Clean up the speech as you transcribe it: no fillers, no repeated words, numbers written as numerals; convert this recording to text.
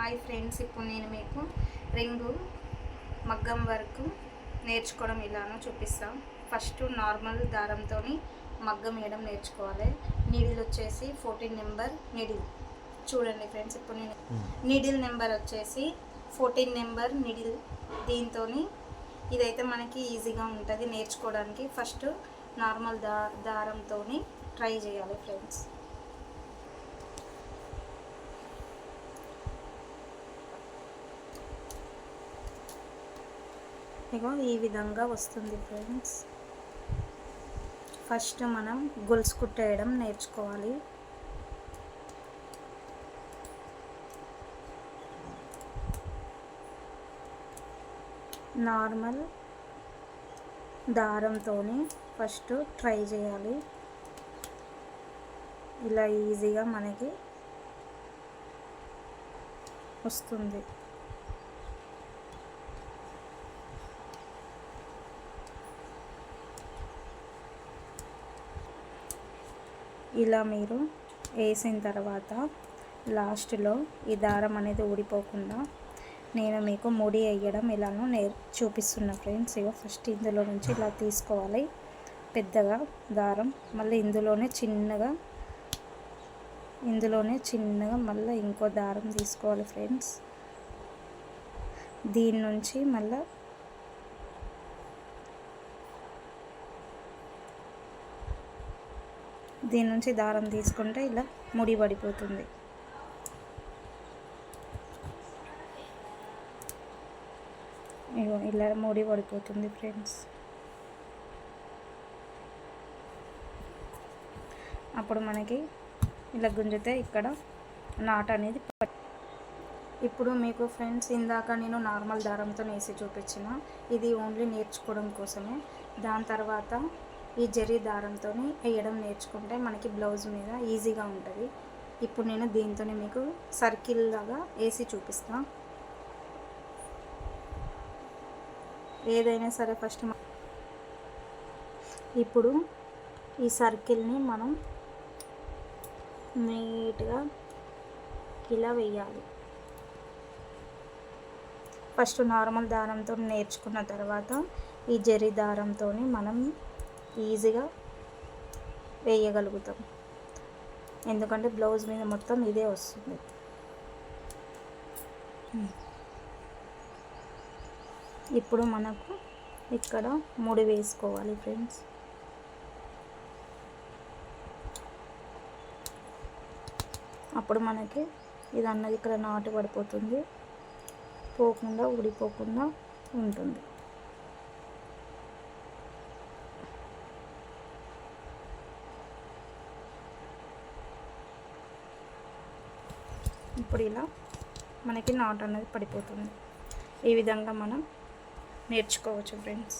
Hi friends, ఇప్పుడు నేను మీకు రింగు మగ్గం వర్క్ నేర్చుకోవడం ఎలానో చూపిస్తాం. ఫస్ట్ నార్మల్ దారంతో మగ్గం వేయడం నేర్చుకోవాలి. నీడిల్ వచ్చేసి 14 నెంబర్ నీడిల్. చూడండి ఫ్రెండ్స్, ఇప్పుడు నేను నీడిల్ నెంబర్ వచ్చేసి 14 నెంబర్ నీడిల్. దీంతో ఇదైతే మనకి ఈజీగా ఉంటుంది నేర్చుకోవడానికి. ఫస్ట్ నార్మల్ దారంతో ట్రై చేయాలి ఫ్రెండ్స్. ఇగో ఈ విధంగా వస్తుంది ఫ్రెండ్స్. ఫస్ట్ మనం గొలుసు కుట్టేయడం నేర్చుకోవాలి. నార్మల్ దారంతో ఫస్ట్ ట్రై చేయాలి. ఇలా ఈజీగా మనకి వస్తుంది. ఇలా మీరు వేసిన తర్వాత లాస్ట్లో ఈ దారం అనేది ఊడిపోకుండా నేను మీకు ముడి వేయడం ఇలానో చూపిస్తున్నా ఫ్రెండ్స్. ఇక ఫస్ట్ ఇందులో నుంచి ఇలా తీసుకోవాలి పెద్దగా దారం, మళ్ళీ ఇందులోనే చిన్నగా మళ్ళీ ఇంకో దారం తీసుకోవాలి ఫ్రెండ్స్. దీని నుంచి మళ్ళీ దారం తీసుకుంటే ఇలా ముడి పడిపోతుంది. ఇలా ముడి పడిపోతుంది ఫ్రెండ్స్. అప్పుడు మనకి ఇలా గుంజితే ఇక్కడ నాట్ అనేది ఇప్పుడు మీకు ఫ్రెండ్స్ ఇందాక నేను నార్మల్ దారంతో వేసి చూపించిన, ఇది ఓన్లీ నేర్చుకోవడం కోసమే. దాని తర్వాత ఈ జరీ దారంతో వేయడం నేర్చుకుంటే మనకి బ్లౌజ్ మీద ఈజీగా ఉంటుంది. ఇప్పుడు నేను దీంతో మీకు సర్కిల్ లాగా వేసి చూపిస్తాను. ఏదైనా సరే ఫస్ట్ ఇప్పుడు ఈ సర్కిల్ని మనం నీట్గా ఇలా వేయాలి. ఫస్ట్ నార్మల్ దారంతో నేర్చుకున్న తర్వాత ఈ జరీ దారంతో మనం ఈజీగా వేయగలుగుతాం, ఎందుకంటే బ్లౌజ్ మీద మొత్తం ఇదే వస్తుంది. ఇప్పుడు మనకు ఇక్కడ ముడి వేసుకోవాలి ఫ్రెండ్స్. అప్పుడు మనకి ఇది అన్నది ఇక్కడ నాటు పడిపోతుంది, పోకుండా ఊడిపోకుండా ఉంటుంది. ఇప్పుడు ఇలా మనకి నాట్ అనేది పడిపోతుంది. ఈ విధంగా మనం నేర్చుకోవచ్చు ఫ్రెండ్స్.